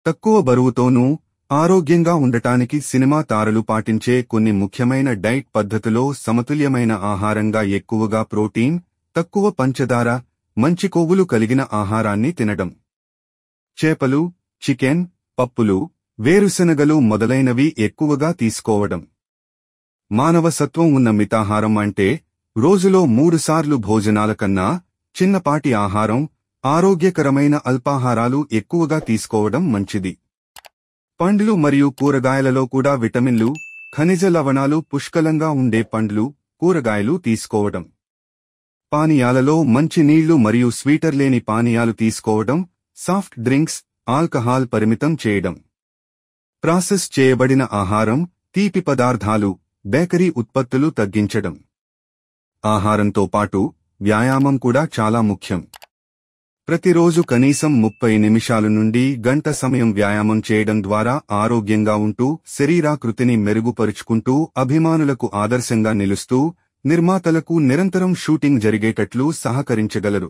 తక్కువ బరువుతోనూ ఆరోగ్యంగా ఉండటానికి సినిమా తారలు పాటించే కొన్ని ముఖ్యమైన డైట్ పద్ధతులో సమతుల్యమైన ఆహారంగా ఎక్కువగా ప్రోటీన్, తక్కువ పంచదార, మంచి కొవ్వులు కలిగిన ఆహారాన్ని తినడం. చేపలు, చికెన్, పప్పులు, వేరుశెనగలు మొదలైనవి ఎక్కువగా తీసుకోవడం. మానవ సత్వం ఉన్న మితాహారం అంటే రోజులో 3 సార్లు భోజనాల కన్నా చిన్నపాటి ఆహారం, ఆరోగ్యకరమైన అల్పాహారాలు ఎక్కువగా తీసుకోవడం మంచిది. పండ్లు మరియు కూరగాయలలో కూడా విటమిన్లు, ఖనిజ లవణాలు పుష్కలంగా ఉండే పండ్లు, కూరగాయలు తీసుకోవడం. పానీయాలలో మంచి నీళ్లు మరియు స్వీటర్ లేని పానీయాలు తీసుకోవడం. సాఫ్ట్ డ్రింక్స్, ఆల్కహాల్ పరిమితం చేయడం. ప్రాసెస్ చేయబడిన ఆహారం, తీపి పదార్థాలు, బేకరీ ఉత్పత్తులు తగ్గించడం. ఆహారంతో పాటు వ్యాయామం కూడా చాలా ముఖ్యం. ప్రతిరోజు కనీసం 30 నిమిషాలు నుండి గంట సమయం వ్యాయామం చేయడం ద్వారా ఆరోగ్యంగా ఉంటూ శరీరాకృతిని మెరుగుపరుచుకుంటూ అభిమానులకు ఆదర్శంగా నిలుస్తూ నిర్మాతలకు నిరంతరం షూటింగ్ జరిగేటట్లు సహకరించగలరు.